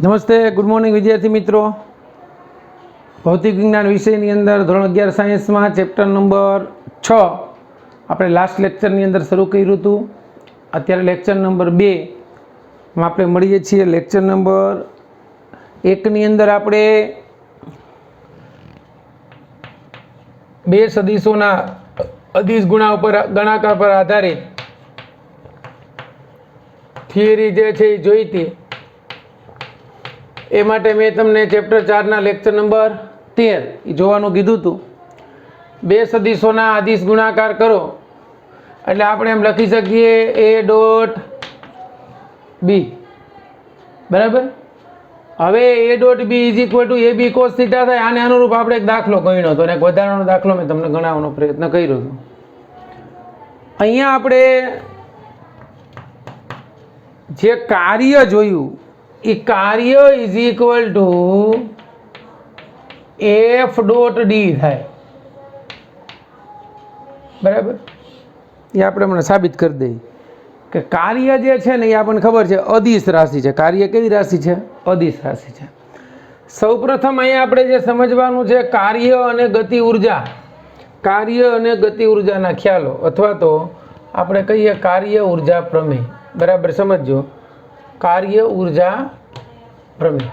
નમસ્તે, good morning વિદ્યાર્થી મિત્રો. ભૌતિક વિજ્ઞાન વિષયની અંદર ધોરણ 11 સાયન્સમાં ચેપ્ટર નંબર 6 આપણે લાસ્ટ લેક્ચરની અંદર શરૂ કર્યું હતું. અત્યારે લેક્ચર નંબર 2માં આપણે મળીએ છીએ. લેક્ચર નંબર 1ની અંદર આપણે બે સદીશોના અદિશ ગુણાકાર પર આધારિત થિયરી જે છે એ જોઈ હતી. એ માટે મેં તમને ચેપ્ટર 4ના લેક્ચર નંબર 13 એ જોવાનું કીધું હતું. બે સદીશોના અદિશ ગુણાકાર કરો એટલે આપણે એમ લખી શકીએ a ડોટ બી, બરાબર. હવે a dot B is equal to ab cos theta થાય. આને અનુરૂપ આપણે એક દાખલો ગણ્યો હતો અને એક વધારાનો દાખલો મેં તમને ગણાવવાનો પ્રયત્ન કર્યો હતો. અહીંયા આપણે જે કાર્ય જોયું એ કાર્ય is equal to f dot D થાય, બરાબર. એ આપણે હમણાં સાબિત કરી દઈએ કે કાર્ય જે છે ને એ આપણને ખબર છે અદિશ રાશિ છે. કાર્ય કેવી રાશિ છે? અદિશ રાશિ છે. સૌપ્રથમ અહીંયા આપણે જે સમજવાનું છે કાર્ય અને ગતિ ઉર્જા, કાર્ય અને ગતિ ઉર્જાના ખ્યાલો, અથવા તો આપણે કહીએ કાર્ય ઉર્જા પ્રમેય. બરાબર સમજો, કાર્ય ઉર્જા પ્રમેય.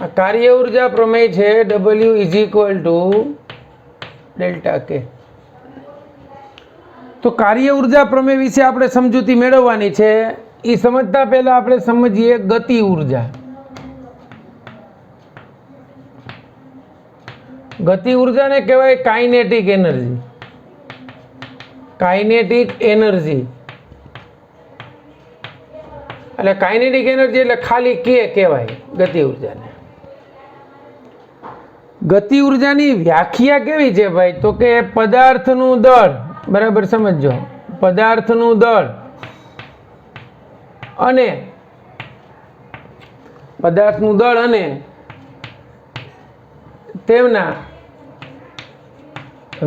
આ કાર્ય ઉર્જા પ્રમેય છે W is equal to delta કે. તો કાર્ય ઉર્જા પ્રમેય વિશે આપણે સમજૂતી મેળવવાની છે. એ સમજતા પહેલા આપણે સમજીએ ગતિ ઉર્જા. ગતિ ઉર્જાને કહેવાય કાઇનેટિક એનર્જી. કાઇનેટિક એનર્જી એટલે કાઇનેટિક એનર્જી એટલે ખાલી કે કહેવાય ગતિ ઉર્જાને. ગતિ ઉર્જાની વ્યાખ્યા કેવી છે ભાઈ? તો કે પદાર્થનું દળ, બરાબર સમજો, પદાર્થનું દળ અને પદાર્થનું દળ અને તેમના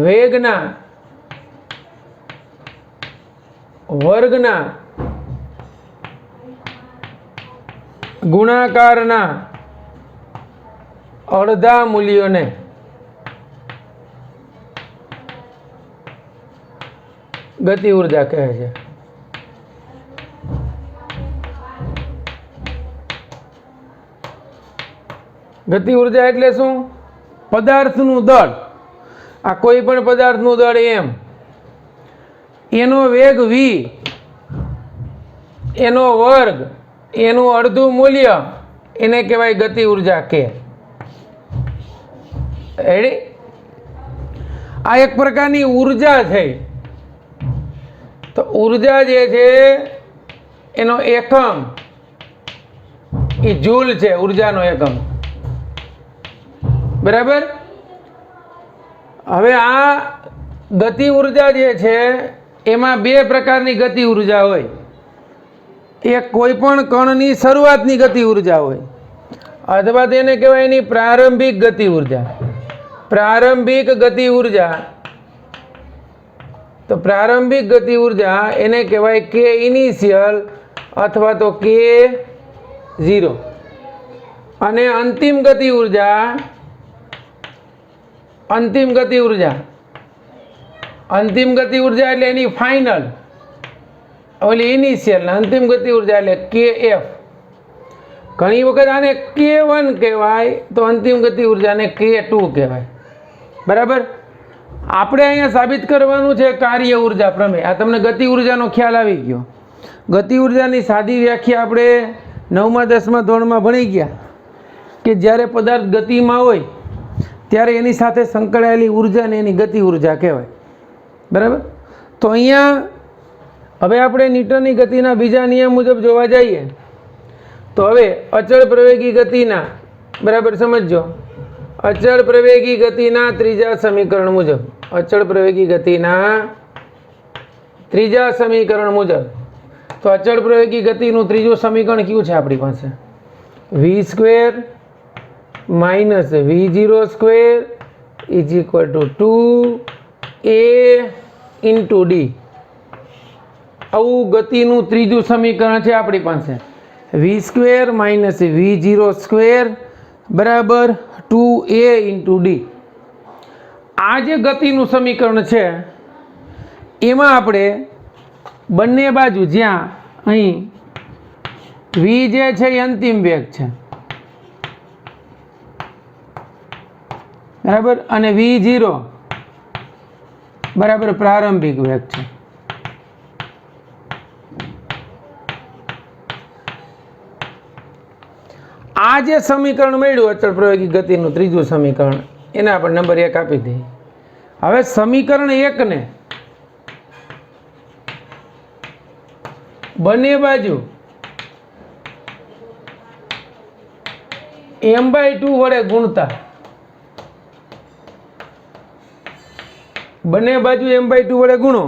વેગના વર્ગના ગુણાકારના અડધા મૂલ્યોને ગતિ ઉર્જા કહે છે. ગતિ ઉર્જા એટલે શું? પદાર્થનું દળ, આ કોઈ પણ પદાર્થનું દળ એમ, એનો વેગ v, એનો વર્ગ, એનું અડધું મૂલ્ય, એને કહેવાય ગતિ ઉર્જા કે. રેડી? આ એક પ્રકારની ઉર્જા છે. તો ઉર્જા જે છે એનો એકમ એ જૂલ છે, ઉર્જાનો એકમ, બરાબર. હવે આ ગતિ ઉર્જા જે છે એમાં બે પ્રકારની ગતિ ઉર્જા હોય. એક કોઈ પણ કણની શરૂઆતની ગતિ ઉર્જા હોય, અથવા તેને કહેવાય એની પ્રારંભિક ગતિ ઉર્જા. પ્રારંભિક ગતિ ઉર્જા, તો પ્રારંભિક ગતિ ઉર્જા એને કહેવાય કે ઇનિશિયલ અથવા તો કે 0. અને અંતિમ ગતિ ઉર્જા, અંતિમ ગતિ ઉર્જા, અંતિમ ગતિ ઉર્જા એટલે એની ફાઇનલ, ઓલી ઇનિશિયલ ને અંતિમ ગતિ ઉર્જા એટલે kf. ઘણી વખત આને k1 કહેવાય તો અંતિમ ગતિ ઉર્જાને k2 કહેવાય, બરાબર. આપણે અહીંયા સાબિત કરવાનું છે કાર્ય ઉર્જા પ્રમેય. આ તમને ગતિ ઉર્જાનો ખ્યાલ આવી ગયો. ગતિ ઉર્જાની સાદી વ્યાખ્યા આપણે 9મા 10મા ધોરણમાં ભણી ગયા કે જ્યારે પદાર્થ ગતિમાં હોય ત્યારે એની સાથે સંકળાયેલી ઉર્જાને એની ગતિ ઉર્જા કહેવાય, બરાબર. તો અહીંયા હવે આપણે ન્યૂટનની ગતિના બીજા નિયમ મુજબ જોવા જઈએ તો હવે અચળ પ્રવેગી ગતિના, બરાબર સમજો, અચળ પ્રવેગી ગતિના ત્રીજા સમીકરણ મુજબ, અચળ પ્રવેગી ગતિના ત્રીજા સમીકરણ મુજબ, તો અચળ પ્રવેગી ગતિનું ત્રીજું સમીકરણ કયું છે આપણી પાસે? v² minus v0² is equal two 2a into D. આવું ગતિનું ત્રીજું સમીકરણ છે આપણી પાસે. વી સ્ક્વેર માઇનસ v0² બરાબર 2a ઇન્ટુ ડી. આ જે ગતિનું સમીકરણ છે એમાં આપણે બંને બાજુ જ્યાં અહીં v જે છે એ અંતિમ વેગ છે બરાબર, અને v0 બરાબર પ્રારંભિક વેગ છે. આ જે સમીકરણ મળ્યું અચળ પ્રયોગિક ગતિનું ત્રીજું સમીકરણ, એને આપણે નંબર 1 આપી દઈએ. હવે સમીકરણ 1 ને બંને બાજુ m/2 વડે ગુણતા, બંને બાજુ m/2 વડે ગુણો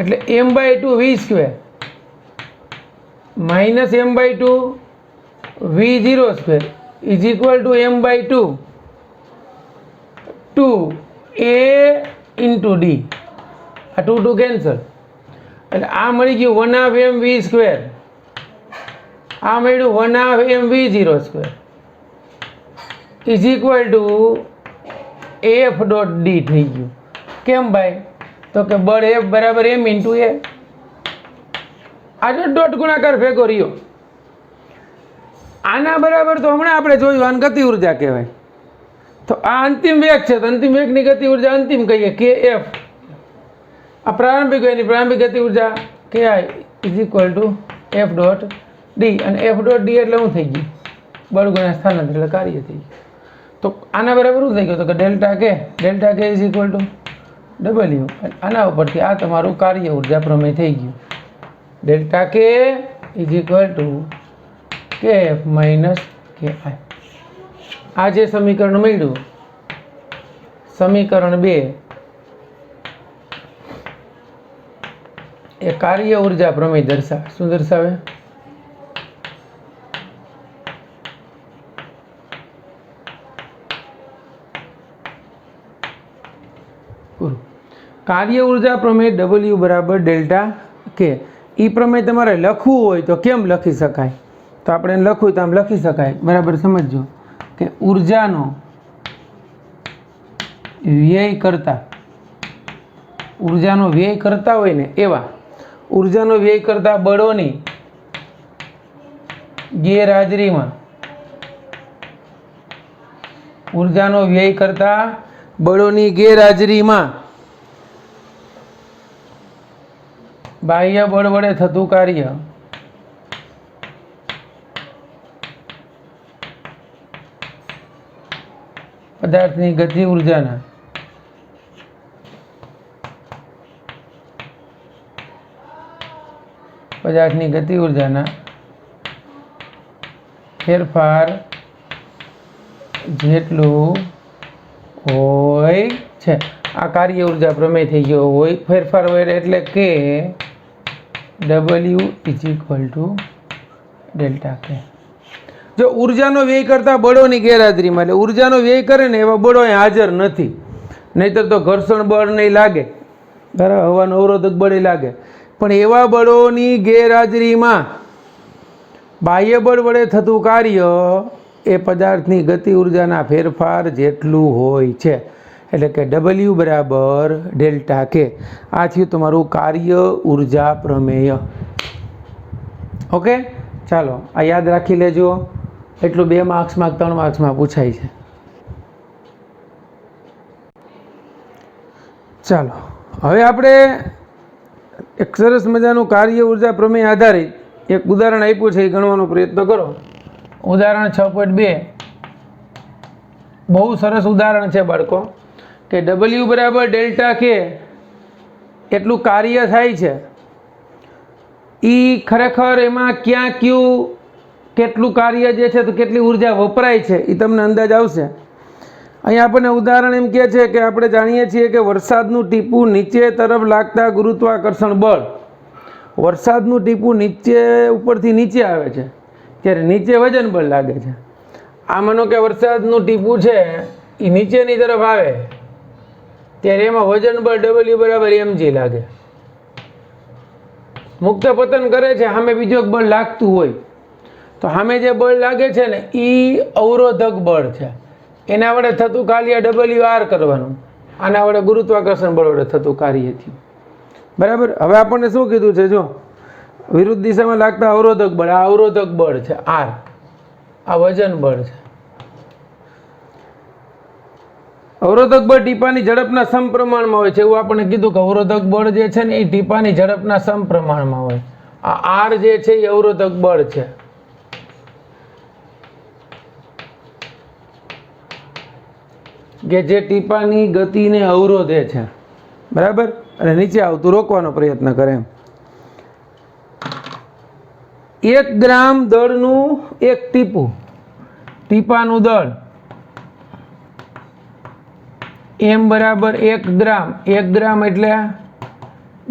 એટલે m/2 v² minus m/2 v0² is equal two m/2 2a into D. આ 2 કેન્સલ એટલે આ મળી ગયું 1/2 m v², આ મળ્યું 1/2 m v0² is equal two f dot D થઈ ગયું. કેમ ભાઈ? તો કે બળ f બરાબર m ઇન્ટુ a. આજે ડોટ ગુણાકાર ભેગો રહ્યો. આના બરાબર તો હમણાં આપણે જોયું, આને ગતિ ઉર્જા કહેવાય. તો આ અંતિમ વેગ છે, તો અંતિમ વેગની ગતિ ઉર્જા અંતિમ કહીએ કે f. આ પ્રારંભિક વેગની પ્રારંભિક ગતિ ઉર્જા કે is equal two f dot D. અને f ડોટ ડી એટલે શું થઈ ગયું? બળ ગુણ્યા સ્થાનાંતર એટલે કાર્ય થઈ ગયું. તો આના બરાબર શું થઈ ગયું? તો કે ડેલ્ટા કે ઇઝ ઇક્વલ ટુ W. આના ઉપરથી આ તમારું કાર્ય ઉર્જા પ્રમેય થઈ ગયું. ડેલ્ટા કે is equal two kf minus ki. આ જે સમીકરણ મળ્યું, સમીકરણ 2, એ કાર્ય ઉર્જા પ્રમેય દર્શાવે. શું દર્શાવે? કાર્ય ઉર્જા પ્રમેય W બરાબર ડેલ્ટા કે. એ પ્રમેય તમારે લખવું હોય તો કેમ લખી શકાય? તો આપણે લખવું તો આમ લખી શકાય. બરાબર સમજો કે ઉર્જાનો વ્યય કરતા હોય ને એવા ઉર્જાનો વ્યય કરતા બળોની ગેરહાજરીમાં, ઉર્જાનો વ્યય કરતા બળોની ગેરહાજરીમાં બાહ્ય બળ વડે થતું કાર્ય પદાર્થની ગતિ ઉર્જાના ફેરફાર જેટલું હોય છે. આ કાર્ય ઉર્જા પ્રમેય થઈ ગયો. હોય ફેરફાર હોય એટલે કે W is equal to delta કે. જો ઉર્જાનો વ્યય કરતા બળોની ગેરહાજરીમાં, એટલે ઉર્જાનો વ્યય કરે ને એવા બળો અહીં હાજર નથી. નહીતર તો ઘર્ષણ બળ નહીં લાગે, બરાબર, હવાનો અવરોધક બળ લાગે. પણ એવા બળોની ગેરહાજરીમાં બાહ્ય બળ વડે થતું કાર્ય એ પદાર્થની ગતિ ઉર્જાના ફેરફાર જેટલું હોય છે. એટલે કે W બરાબર ડેલ્ટા કે. આ થયું તમારું કાર્ય ઉર્જા પ્રમેય. ઓકે, ચાલો આ યાદ રાખી લેજો. એટલું 2 માર્ક્સમાં 3 માર્ક્સમાં પૂછાય છે. ચાલો હવે આપણે એક સરસ મજાનું કાર્ય ઉર્જા પ્રમેય આધારિત એક ઉદાહરણ આપ્યું છે, એ ગણવાનો પ્રયત્ન કરો. ઉદાહરણ 6.2 બહુ સરસ ઉદાહરણ છે બાળકો, કે W બરાબર ડેલ્ટા કે એટલું કાર્ય થાય છે. એ ખરેખર એમાં ક્યાં કયું કેટલું કાર્ય જે છે તો કેટલી ઉર્જા વપરાય છે એ તમને અંદાજ આવશે. અહીં આપણને ઉદાહરણ એમ કહે છે કે આપણે જાણીએ છીએ કે વરસાદનું ટીપું નીચે તરફ લાગતા ગુરુત્વાકર્ષણ બળ, વરસાદનું ટીપું ઉપરથી નીચે આવે છે ત્યારે નીચે વજન બળ લાગે છે. આ માનો કે વરસાદનું ટીપું છે એ નીચેની તરફ આવે ત્યારે એમાં વજન બળ W બરાબર mg લાગે. મુક્ત પતન કરે છે, સામે બીજો એક બળ લાગતું હોય તો સામે જે બળ લાગે છે ને એ અવરોધક બળ છે. એના વડે થતું કાર્ય WR કરવાનું, આના વડે ગુરુત્વાકર્ષણ બળ વડે થતું કાર્ય થયું. બરાબર. હવે આપણને શું કીધું છે, જો વિરુદ્ધ દિશામાં લાગતા અવરોધક બળ, આ અવરોધક બળ છે R, આ વજન બળ છે. અવરોધક બળ ટીપાની ઝડપના સમપ્રમાણમાં હોય છે એવું આપણને કીધું કે અવરોધક બળ જે છે ને એ ટીપાની ઝડપના સમપ્રમાણમાં હોય. આ R જે છે એ અવરોધક બળ છે. કે જે ટીપાની ગતિને અવરોધે છે. બરાબર. અને નીચે આવતું રોકવાનો પ્રયત્ન કરે એમ. 1 ગ્રામ દળનું એક ટીપું, ટીપાનું દળ M બરાબર 1 ગ્રામ. 1 ગ્રામ એટલે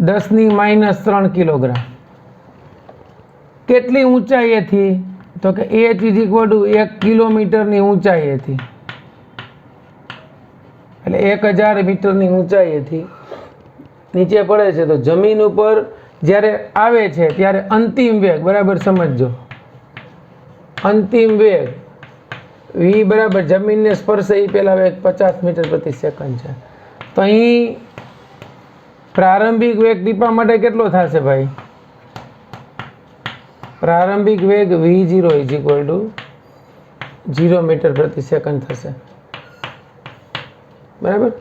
10⁻³ કિલોગ્રામ. કેટલી ઊંચાઈએથી? તો કે h = 1 કિલોમીટરની ઊંચાઈએથી, એટલે 1000 મીટરની ઊંચાઈએથી નીચે પડે છે. તો જમીન ઉપર જ્યારે આવે છે ત્યારે અંતિમ વેગ, બરાબર સમજજો, અંતિમ વેગ v બરાબર જમીનને સ્પર્શે એ પહેલા વેગ 50 મીટર પ્રતિ સેકન્ડ છે. તો અહીં પ્રારંભિક વેગ ટીપા માટે કેટલો થશે ભાઈ? પ્રારંભિક વેગ v0 = 0 મીટર પ્રતિ સેકન્ડ થશે. બરાબર.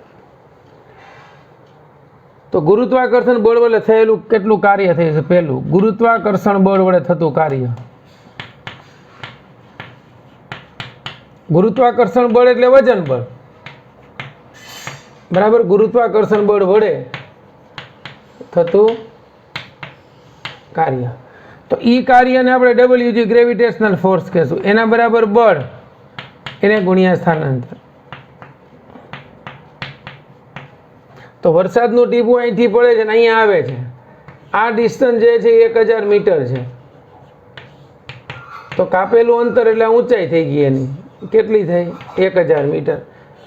તો ગુરુત્વાકર્ષણ બળ વડે થયેલું કેટલું કાર્ય થઈ છે? પહેલું, ગુરુત્વાકર્ષણ બળ વડે થતું કાર્ય. ગુરુત્વાકર્ષણ બળ એટલે વજન બળ. બરાબર. ગુરુત્વાકર્ષણ બળ વડે થતું કાર્ય. તો ઈ કાર્યને આપણે WG ગ્રેવિટેશનલ ફોર્સ કહેશું. એના બરાબર બળ એને ગુણ્યા સ્થાનાંતર. તો વરસાદનું ટીપું અહીંથી પડે છે ને અહીંયા આવે છે. આ ડિસ્ટન્સ જે છે 1000 મીટર છે. તો કાપેલું અંતર એટલે ઊંચાઈ થઈ ગઈ એની. કેટલી થઈ? 1000 મીટર.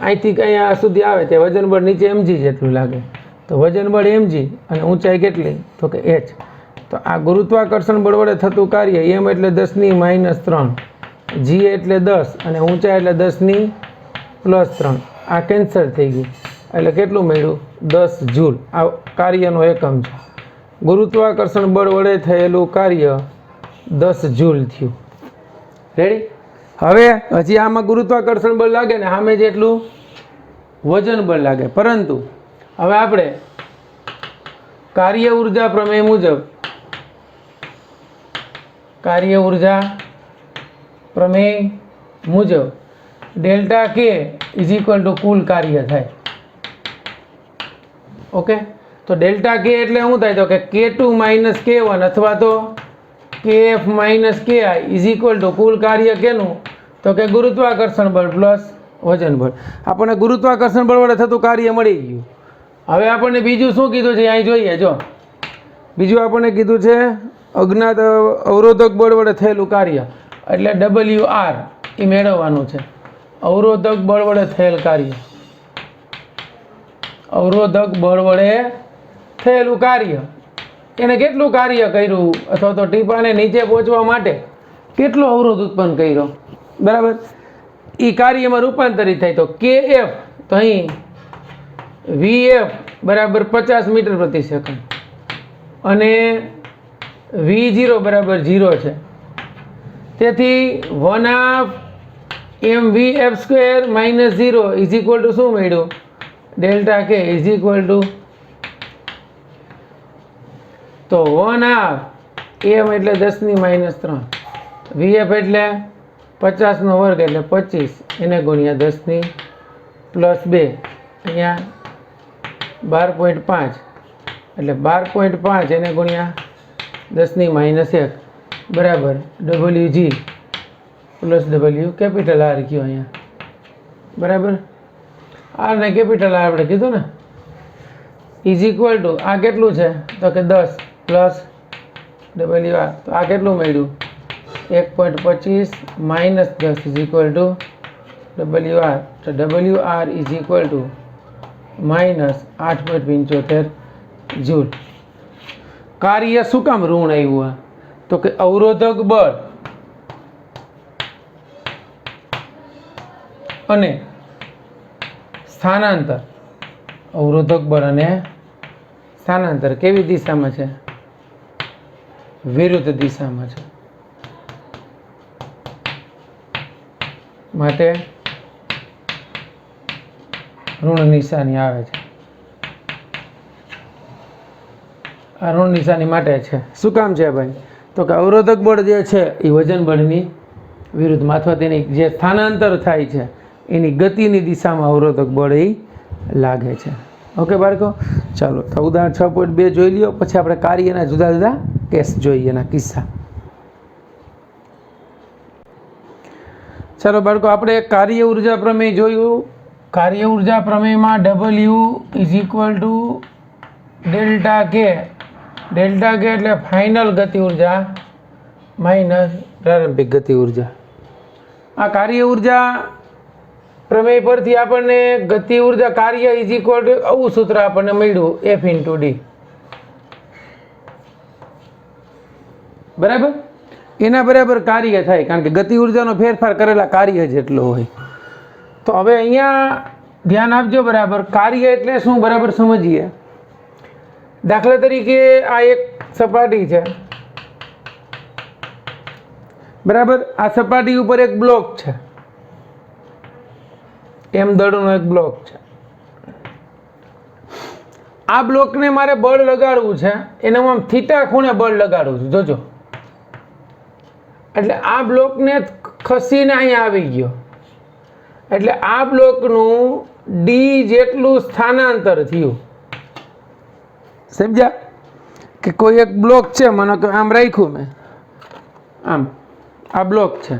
અહીંથી અહીંયા સુધી આવે તે વજન બળ નીચે mg જેટલું લાગે. તો વજન બળ mg અને ઊંચાઈ કેટલી? તો કે h. તો આ ગુરુત્વાકર્ષણ બળ વડે થતું કાર્ય m એટલે 10⁻³ g એટલે 10 અને ઊંચાઈ એટલે 10⁻3. આ કેન્સલ થઈ ગઈ એટલે કેટલું મળ્યું? 10 જૂલ. આ કાર્યનો એકમ છે. ગુરુત્વાકર્ષણ બળ વડે થયેલું કાર્ય 10 જૂલ થયું. રેડી. હવે હજી આમાં ગુરુત્વાકર્ષણ બળ લાગે ને સામે જેટલું વજન બળ લાગે. પરંતુ હવે આપણે કાર્ય ઉર્જા પ્રમેય મુજબ, કાર્ય ઉર્જા પ્રમેય મુજબ ડેલ્ટા k = કુલ કાર્ય થાય. ઓકે. તો ડેલ્ટા k એટલે શું થાય? તો કે k2 - k1 અથવા તો kf - ki = કુલ કાર્ય કેનું? તો કે ગુરુત્વાકર્ષણ બળ પ્લસ વજન બળ. આપણને ગુરુત્વાકર્ષણ બળ વડે થતું કાર્ય મળી ગયું. હવે આપણને બીજું શું કીધું છે અહીં જોઈએ. જો બીજું આપણને કીધું છે અજ્ઞાત અવરોધક બળ વડે થયેલું કાર્ય, એટલે WR એ મેળવવાનું છે. અવરોધક બળ વડે થયેલ કાર્ય, અવરોધક બળ વડે થયેલું કાર્ય, એને કેટલું કાર્ય કર્યું અથવા તો ટીપાને નીચે પહોંચવા માટે કેટલો અવરોધ ઉત્પન્ન કર્યો. બરાબર. એ કાર્યમાં રૂપાંતરિત થાય. તો kf, તો અહીં vf બરાબર 50 મીટર પ્રતિ સેકન્ડ અને v0 બરાબર 0 છે. તેથી 1/mvf² - 0 = શું મળ્યું? ડેલ્ટા k = તો 1/2 m એટલે 10⁻3, vf એટલે 50નો વર્ગ એટલે 25 એને ગુણ્યા 10⁻2, અહીંયા 12.5 એટલે 12.5 એને ગુણ્યા 10⁻1 બરાબર WG plus W capital R કયો અહીંયા. બરાબર. R ને કેપિટલ R આપણે કીધું ને. = આ કેટલું છે? તો કે 10 પ્લસ WR. તો આ કેટલું મળ્યું? 1.25 - 10 = WR. તો WR = -8.75 જૂલ. કાર્ય શું કામ ઋણ આવ્યું? તો કે અવરોધક બળ અને સ્થાનાંતર, અવરોધક બળ અને સ્થાનાંતર કેવી દિશામાં છે? વિરુદ્ધ દિશામાં છે. માટે ઋણ નિશાની આવે છે. આ ઋણ નિશાની માટે છે. શું કામ છે ભાઈ? તો કે અવરોધક બળ જે છે એ વજન બળની વિરુદ્ધમાં અથવા તેની જે સ્થાનાંતર થાય છે એની ગતિની દિશામાં અવરોધક બળ એ લાગે છે. ઓકે બાળકો, ચાલો તો ઉદાહરણ 6.2 જોઈ લ્યો, પછી આપણે કાર્યના જુદા જુદા કેસ જોઈએ, એના કિસ્સા. ચાલો બાળકો, આપણે કાર્ય ઉર્જા પ્રમેય જોયું. કાર્ય ઉર્જા પ્રમેયમાં W is equal to delta કે. ડેલ્ટા કે એટલે ફાઇનલ ગતિ ઉર્જા માઇનસ પ્રારંભિક ગતિ ઉર્જા. આ કાર્ય ઉર્જા પ્રમેય પરથી આપણને ગતિ ઉર્જા કાર્ય ઇઝ ઇક્વલ ટુ આવું સૂત્ર આપણને મળ્યું, F ઇન્ટુ ડી. બરાબર? એના બરાબર કાર્ય થાય, કારણ કે ગતિ ઉર્જાનો ફેરફાર કરેલા કાર્ય જેટલો હોય. તો હવે અહીંયા ધ્યાન આપજો બરાબર. કાર્ય એટલે શું બરાબર સમજીએ. દાખલા તરીકે આ એક સપાટી છે, બરાબર. આ સપાટી ઉપર એક બ્લોક છે, એમ દળનો એક બ્લોક છે. આ બ્લોકને મારે બળ લગાડવું છે, એને હું આમ થીટા ખૂણે બળ લગાડું છું, જોજો. એટલે આ બ્લોકને ખસીને અહીંયા આવી ગયો, એટલે આ બ્લોકનું ડી જેટલું સ્થાનાંતર થયું. સમજ્યા? કે કોઈ એક બ્લોક છે, મને તો આમ રાખ્યું મેં, આમ આ બ્લોક છે,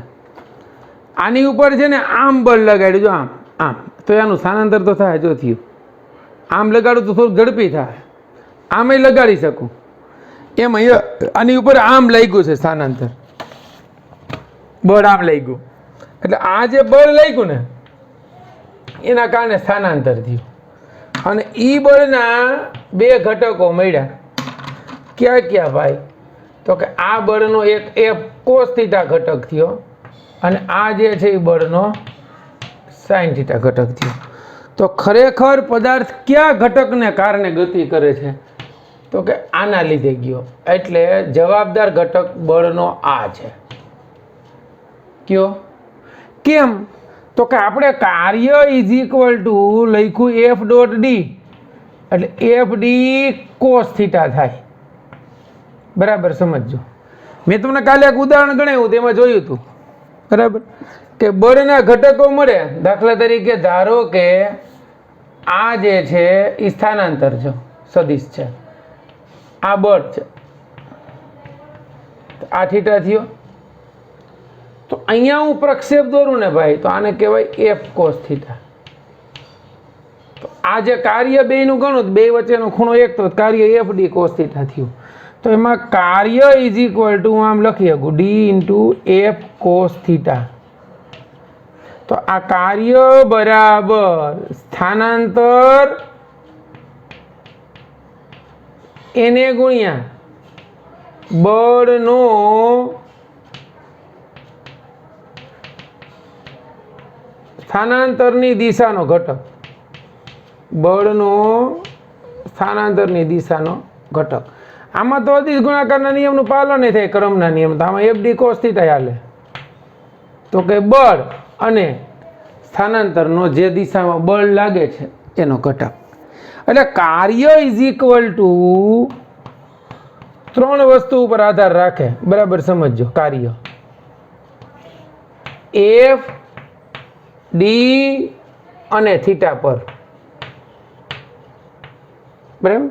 આની ઉપર છે ને આમ બળ લગાડ્યું, જો આમ આમ, તો એનું સ્થાનાંતર તો થાય. જો થયું, આમ લગાડું તો થોડું ઝડપી થાય, આમ લગાડી શકું. એમ અહીંયા આની ઉપર આમ લાગ્યું છે સ્થાનાંતર, બળ આમ લાગ્યું, એટલે આ જે બળ લાગ્યું ને એના કારણે સ્થાનાંતર થયું. અને ઈ બળના બે ઘટકો મળ્યા. ક્યાં ક્યાં ભાઈ? તો કે આ બળનો એક F cos થીટા ઘટક થયો, અને આ જે છે એ બળનો sin થીટા ઘટક થયો. તો ખરેખર પદાર્થ કયા ઘટકને કારણે ગતિ કરે છે? તો કે આના લીધે ગયો. એટલે જવાબદાર ઘટક બળનો આ છે. કયો? કેમ? તો કે આપણે કાર્ય ઇઝ ઇક્વલ ટુ લખ્યું F ડોટ ડી, એટલે F ડી કોસ થીટા થાય. બરાબર સમજો. મેં તમને કાલે એક ઉદાહરણ ગણાવ્યું, તેમાં જોયું હતું, બરાબર, કે બળના ઘટકો મળે. દાખલા તરીકે ધારો કે આ જે છે એ સ્થાનાંતર છે, સદિશ છે, આ બળ છે, આ થીટા થયો. તો અહીંયા હું પ્રક્ષેપ દોરું ને ભાઈ, તો આને કહેવાય F cos થીટા. તો આ જે કાર્ય બેયનું ગણું, બે વચ્ચેનો ખૂણો એક, તો કાર્ય F ડી cos થીટા થયું. તો એમાં કાર્ય ઇઝ ઇક્વલ ટુ આમ લખી શકું, D into F cos theta. તો આ કાર્ય બરાબર સ્થાનાંતર એને ગુણ્યા બળનો સ્થાનાંતરની દિશાનો ઘટક. બળનો સ્થાનાંતરની દિશાનો ઘટક. આમાં તો અદિશ ગુણાકારના નિયમનું પાલન થાય, ક્રમના નિયમ. તો આમાં F ડી cos થીટા હાલે. તો કે બળ અને સ્થાનાંતરનો જે દિશામાં બળ લાગે છે એનો ઘટક. એટલે કાર્ય ઇઝ ઇક્વલ ટુ ત્રણ વસ્તુ ઉપર આધાર રાખે. બરાબર સમજો. કાર્ય F ડી અને થીટા પર. બરાબર.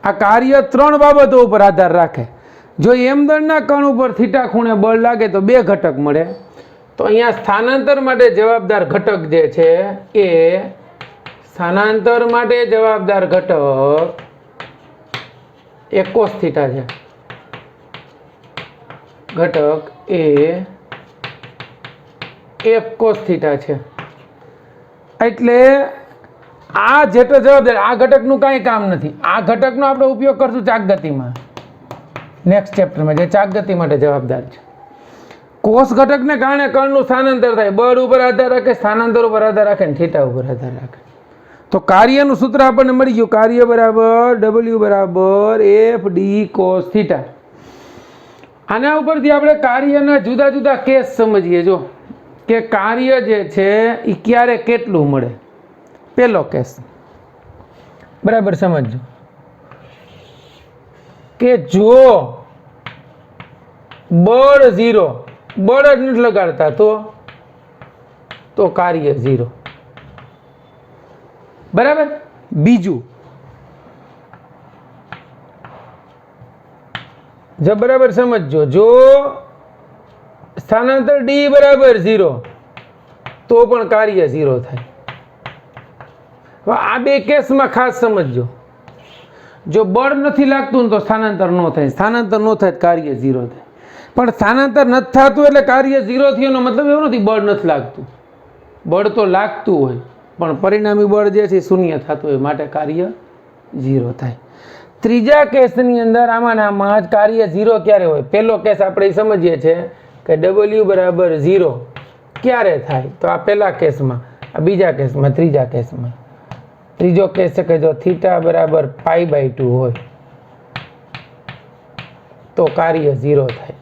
આ કાર્ય ત્રણ બાબતો ઉપર આધાર રાખે. જો એમ દળના કણ ઉપર થીટા ખૂણે બળ લાગે તો બે ઘટક મળે. તો અહીંયા સ્થાનાંતર માટે જવાબદાર ઘટક જે છે એ સ્થાનાંતર માટે જવાબદાર ઘટક એ cos થીટા છે. ઘટક એ F cos થીટા છે. એટલે આ જેટલો જવાબદાર, આ ઘટકનું કાંઈ કામ નથી. આ ઘટકનો આપણે ઉપયોગ કરશું ચાક ગતિમાં. નેક્સ્ટ ચેપ્ટરમાં જે ચાક ગતિ માટે જવાબદાર છે. કોષ ઘટકને કારણે કણનું સ્થાનાંતર થાય. બળ ઉપર આધાર રાખે, સ્થાનાંતર ઉપર આધાર રાખે ને થીટા ઉપર આધાર રાખે. તો કાર્યનું સૂત્ર આપણને મળી ગયું. કાર્ય બરાબર W બરાબર એફ ડી કોસ થીટા. આના ઉપરથી આપણે કાર્યના જુદા જુદા કેસ સમજીએ. જો કે કાર્ય જે છે એ ક્યારે કેટલું મળે. પહેલો કેસ બરાબર સમજજો કે જો બળ 0, બળ જ નથી લગાડતા તો કાર્ય 0. બરાબર. બીજું, જો બરાબર સમજજો, જો સ્થાનાંતર ડી બરાબર 0 તો પણ કાર્ય 0 થાય. હવે આ બે કેસમાં ખાસ સમજજો. જો બળ નથી લાગતું તો સ્થાનાંતર ન થાય, સ્થાનાંતર ન થાય કાર્ય 0 થાય. પણ સ્થાનાંતર નથી થતું એટલે કાર્ય 0 થયો. મતલબ એવો નથી બળ નથી લાગતું, બળ તો લાગતું હોય પણ પરિણામી બળ જે છે શૂન્ય થતું હોય, માટે કાર્ય 0 થાય. ત્રીજા કેસની અંદર આમાં જ કાર્ય 0 ક્યારે હોય. પહેલો કેસ આપણે સમજીએ છીએ કે W બરાબર 0 ક્યારે થાય, તો આ પહેલા કેસમાં, આ બીજા કેસમાં, ત્રીજા કેસમાં. ત્રીજો કેસ છે કે જો થીટા બરાબર π/2 હોય તો કાર્ય 0 થાય.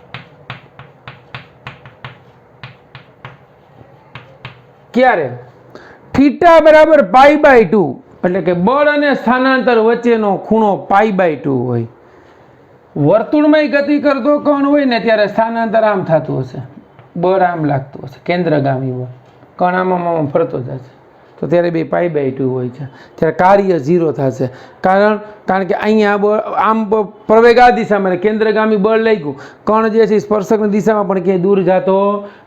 ક્યારે? થીટા બરાબર π/2 એટલે કે બળ અને સ્થાનાંતર વચ્ચેનો ખૂણો π/2 હોય. વર્તુળમાં ગતિ કરતો કણ હોય ને ત્યારે સ્થાનાંતર આમ થતું હશે, બળ આમ લાગતું હશે, કેન્દ્રગામી બળ, કણ આમાં ફરતો જશે, તો ત્યારે બે π/2 હોય છે. ત્યારે કાર્ય 0 થશે. કારણ કે અહીંયા બળ આમ પ્રવેગ આ દિશામાં, કેન્દ્રગામી બળ લઈ ગયું, કણ જે છે સ્પર્શકની દિશામાં પણ ક્યાંય દૂર જતો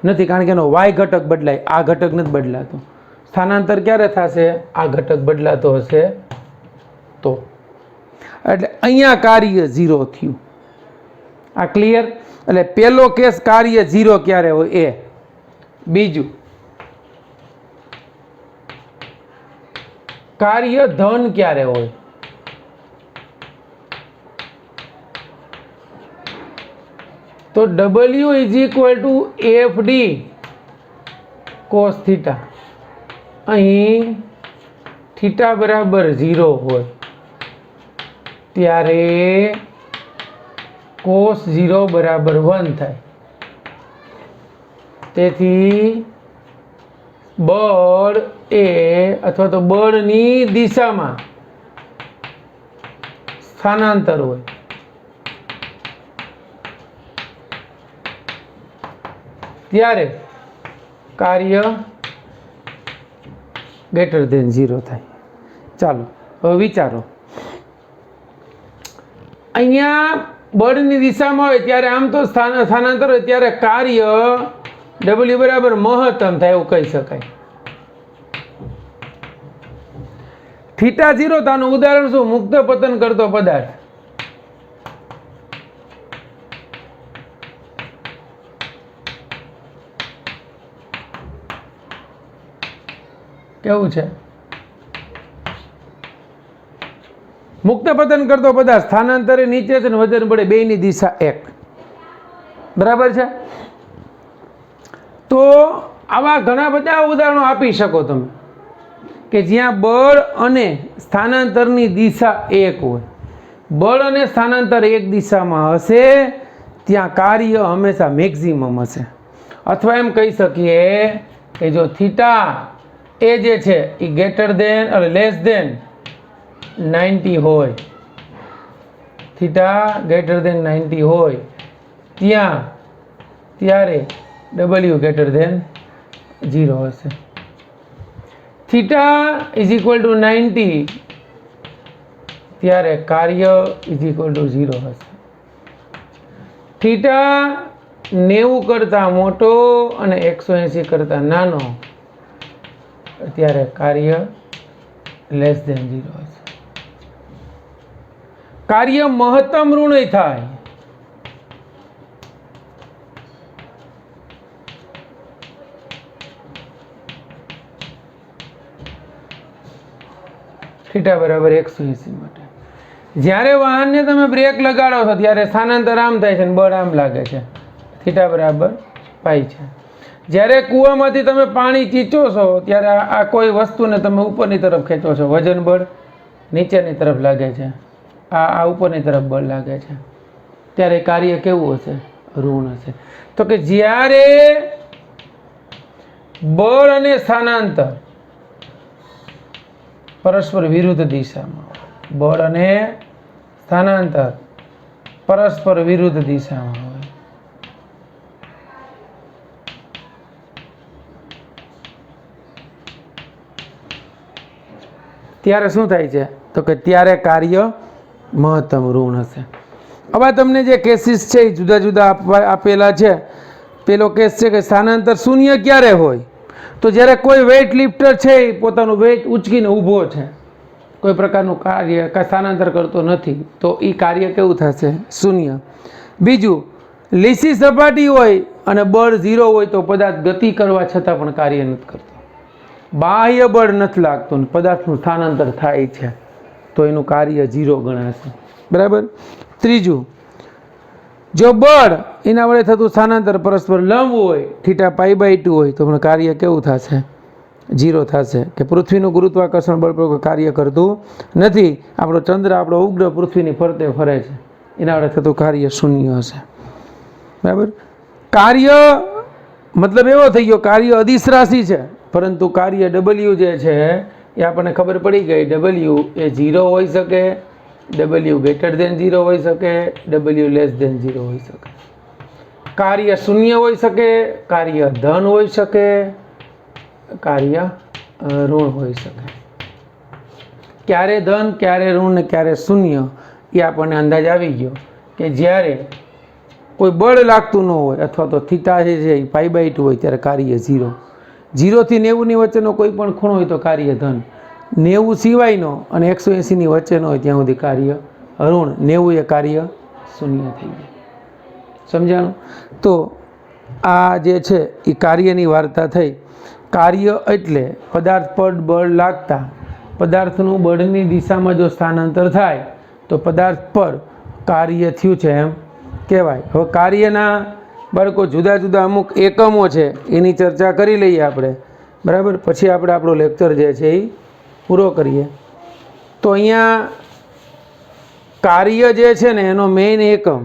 નથી, કારણ કે એનો y ઘટક બદલાય, આ ઘટક નથી બદલાતો. સ્થાનાંતર ક્યારે થશે? આ ઘટક બદલાતો હશે તો. એટલે અહીંયા કાર્ય 0 થયું. આ ક્લિયર? એટલે પહેલો કેસ કાર્ય 0 ક્યારે હોય એ. બીજું, કાર્ય ધન ક્યારે હોય? તો W = FD cos થીટા. અહીં થીટા બરાબર 0 હોય ત્યારે cos 0 બરાબર 1 થાય. તેથી બળ એ અથવા તો બળની દિશામાં સ્થાનાંતર હોય ત્યારે કાર્ય >0 થાય. ચાલો હવે વિચારો. અહીંયા બળની દિશામાં હોય ત્યારે આમ તો સ્થાનાંતર હોય ત્યારે કાર્ય W બરાબર મહત્તમ થાય એવું કહી શકાય. થીટા 0 તાનું ઉદાહરણ શું? મુક્ત પતન કરતો પદાર્થ. કેવું છે? મુક્ત પતન કરતો પદાર્થ, સ્થાનાંતરે નીચે છે ને વજન પડે બેયની દિશા એક. બરાબર છે? તો આવા ઘણા બધા ઉદાહરણો આપી શકો તમે કે જ્યાં બળ અને સ્થાનાંતરની દિશા એક હોય. બળ અને સ્થાનાંતર એક દિશામાં હશે ત્યાં કાર્ય હંમેશા મેક્સિમમ હશે. અથવા એમ કહી શકીએ કે જો થીટા એ જે છે એ <90 હોય, થીટા <90 હોય ત્યારે W <0 હશે. થીટા = 90 ત્યારે કાર્ય = 0 હશે. થીટા 90 કરતાં મોટો અને 180 કરતાં નાનો ત્યારે કાર્ય <0 હશે. કાર્ય મહત્તમ ઋણ થાય થીટા બરાબર 180 માટે. જ્યારે વાહનને તમે બ્રેક લગાડો છો ત્યારે સ્થાનાંતર આમ થાય છે અને બળ આમ લાગે છે, થીટા બરાબર પાઈ છે. જ્યારે કૂવામાંથી તમે પાણી ચીંચો છો ત્યારે આ કોઈ વસ્તુને તમે ઉપરની તરફ ખેંચો છો, વજન બળ નીચેની તરફ લાગે છે, આ ઉપરની તરફ બળ લાગે છે, ત્યારે કાર્ય કેવું હશે? ઋણ હશે. તો કે જ્યારે બળ અને સ્થાનાંતર પરસ્પર વિરુદ્ધ દિશામાં, બળ અને સ્થાનાંતર પરસ્પર વિરુદ્ધ દિશામાં હોય ત્યારે શું થાય છે? તો કે ત્યારે કાર્ય મહત્તમ ઋણ હશે. હવે તમને જે કેસીસ છે એ જુદા જુદા આપેલા છે. પેલો કેસ છે કે સ્થાનાંતર શૂન્ય ક્યારે હોય? તો જ્યારે કોઈ વેઇટ લિફ્ટર છે એ પોતાનું વેઇટ ઉંચકીને ઊભો છે, કોઈ પ્રકારનું કાર્ય કાંઈ સ્થાનાંતર કરતો નથી, તો એ કાર્ય કેવું થશે? શૂન્ય. બીજું, લીસી સપાટી હોય અને બળ 0 હોય તો પદાર્થ ગતિ કરવા છતાં પણ કાર્ય નથી કરતો, બાહ્ય બળ નથી લાગતું ને પદાર્થનું સ્થાનાંતર થાય છે, તો એનું કાર્ય 0 ગણાશે. બરાબર. ત્રીજું, જો બળ એના વડે થતું સ્થાનાંતર પરસ્પર લંબ હોય, θπ/2 હોય, તો પણ કાર્ય કેવું થશે? 0 થશે. કે પૃથ્વીનું ગુરુત્વાકર્ષણ બળ પર કાર્ય કરતું નથી, આપણો ચંદ્ર, આપણો ઉપગ્રહ પૃથ્વીની ફરતે ફરે છે, એના વડે થતું કાર્ય શૂન્ય હશે. બરાબર. કાર્ય મતલબ એવો થઈ ગયો, કાર્ય અદિશ રાશિ છે, પરંતુ કાર્ય W જે છે એ આપણને ખબર પડી ગઈ, W એ 0 હોઈ શકે, W > 0 હોઈ શકે, W < 0 હોઈ શકે. કાર્ય શૂન્ય હોઈ શકે, કાર્ય ધન હોઈ શકે, કાર્ય ઋણ હોઈ શકે. ક્યારે ધન, ક્યારે ઋણ ને ક્યારે શૂન્ય એ આપણને અંદાજ આવી ગયો કે જ્યારે કોઈ બળ લાગતું ન હોય અથવા તો થીટા જે છે એ π/2 હોય ત્યારે કાર્ય 0. 0 થી 90 ની વચ્ચેનો કોઈ પણ ખૂણો હોય તો કાર્ય ધન, 90 સિવાયનો અને 180 ની વચ્ચેનો હોય ત્યાં સુધી કાર્ય ઋણ, 90 એ કાર્ય શૂન્ય થઈ જાય. સમજાણું? તો આ જે છે એ કાર્યની વાર્તા થઈ. કાર્ય એટલે પદાર્થ પર બળ લાગતા પદાર્થનું બળની દિશામાં જો સ્થાનાંતર થાય તો પદાર્થ પર કાર્ય થયું છે એમ કહેવાય. હવે કાર્યના બાળકો જુદા જુદા અમુક એકમો છે એની ચર્ચા કરી લઈએ આપણે. બરાબર. પછી આપણે આપણો લેક્ચર જે છે એ પૂરો કરીએ. તો અહીંયા કાર્ય જે છે ને એનો મેઇન એકમ,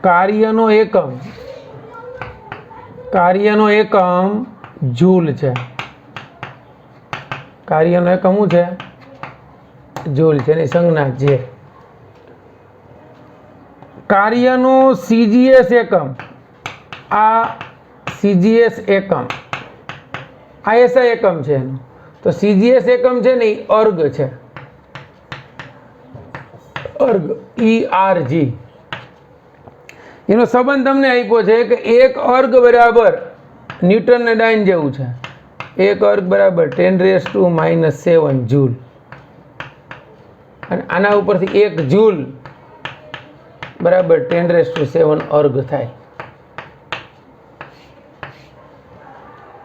કાર્યનો એકમ જૂલ છે. કાર્યનો એકમ શું છે? જૂલ છે, એની સંજ્ઞા છે. કાર્યનો CGS એકમ, આ CGS એકમ ISI એકમ છે એનો. તો CGS એકમ છે ને એ અર્ગ છે, અર્ગ ERG. એનો સંબંધ તમને આપ્યો છે કે 1 અર્ગ બરાબર ન્યૂટનને ડાઇન જેવું છે. 1 અર્ગ બરાબર 10⁻⁻⁷ જૂલ, અને આના ઉપરથી 1 જૂલ બરાબર 10⁻⁷ અર્ગ થાય.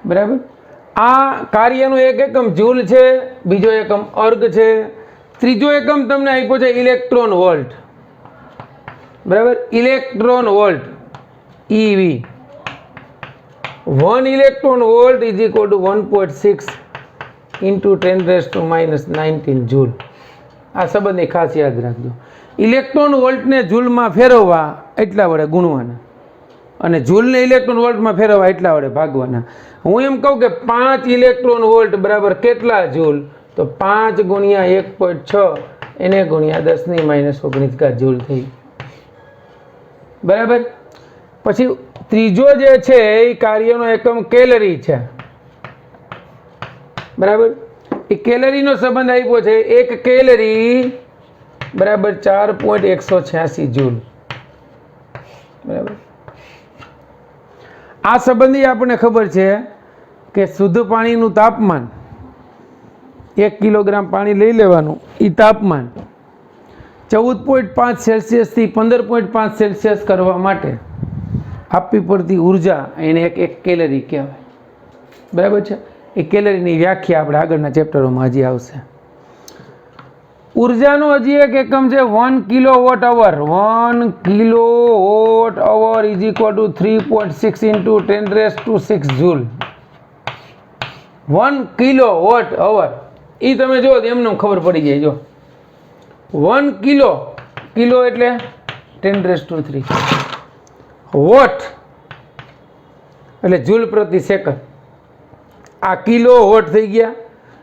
બરાબર. આ કાર્યનો એક એકમ જૂલ છે, બીજો એકમ અર્ગ છે, ત્રીજો એકમ તમને આપ્યો છે ઇલેક્ટ્રોન વોલ્ટ. બરાબર. Electron volt EV. 1 electron volt = 1.6 × 10⁻⁹ joule. આ સંબંધની ખાસ યાદ રાખજો. ઇલેક્ટ્રોન વોલ્ટને જૂલમાં ફેરવવા એટલા વડે ગુણવાના અને જૂલને ઇલેક્ટ્રોન વોલ્ટમાં ફેરવવા એટલા વડે ભાગવાના. હું એમ કહું કે 5 ઇલેક્ટ્રોન વોલ્ટ બરાબર કેટલા જૂલ? તો 5 × 1.6 એને ગુણ્યા 10⁻⁹ જૂલ થઈ. બરાબર. પછી ત્રીજો જે છે એ કાર્યનો એકમ કેલરી છે. બરાબર. એ કેલરીનો સંબંધ આપ્યો છે 1 કેલરી બરાબર 4.186 જૂલ. બરાબર. આ સંબંધી આપણને ખબર છે કે શુદ્ધ પાણીનું તાપમાન 1 કિલોગ્રામ પાણી લઈ લેવાનું, એ તાપમાન 14.5 સેલ્સિયસથી 15.5 સેલ્સિયસ કરવા માટે આપવી પડતી ઉર્જા એને એક કેલરી કહેવાય. બરાબર છે. એ કેલરીની વ્યાખ્યા આપણે આગળના ચેપ્ટરોમાં હજી આવશે. ઉર્જાનો હજી એક એકમ છે 1 kilowatt hour. 1 kilowatt hour is equal to 3.6 into 10⁻6 joule. 1 kilowatt hour એ તમે જો એમને ખબર પડી જાય. જો 1 કિલો એટલે 10⁻3 વોટ એટલે જૂલ પ્રતિ સેકન્ડ. આ કિલો વોટ થઈ ગયા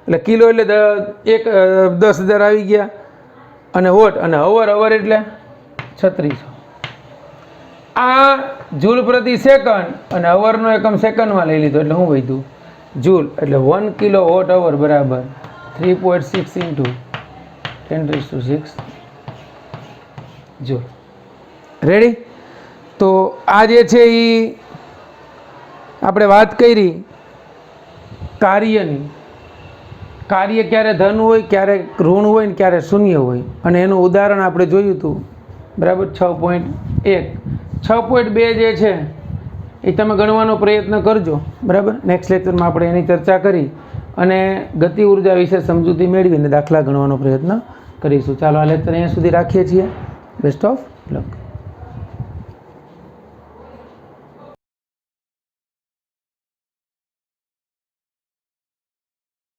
એટલે કિલો એટલે 10,000 આવી ગયા અને વોટ અને અવર એટલે 3600. આ જૂલ પ્રતિ સેકન્ડ અને અવરનો એકમ સેકન્ડમાં લઈ લીધો એટલે શું વધ્યું જૂલ. એટલે 1 કિલો વોટ અવર બરાબર 3.6 ઇન્ટુ 10⁻6 જૂલ. રેડી? તો આ જે છે એ આપણે વાત કરી કાર્યની. કાર્ય ક્યારે ધન હોય, ક્યારે ઋણ હોય ને ક્યારે શૂન્ય હોય, અને એનું ઉદાહરણ આપણે જોયું હતું. બરાબર? 6.1 6.2 જે છે એ તમે ગણવાનો પ્રયત્ન કરજો. બરાબર? નેક્સ્ટ લેક્ચરમાં આપણે એની ચર્ચા કરી અને ગતિ ઉર્જા વિશે સમજૂતી મેળવીને દાખલા ગણવાનો પ્રયત્ન કરીશું. ચાલો આ લેક્ચર અહીંયા સુધી રાખીએ છીએ. Best of luck.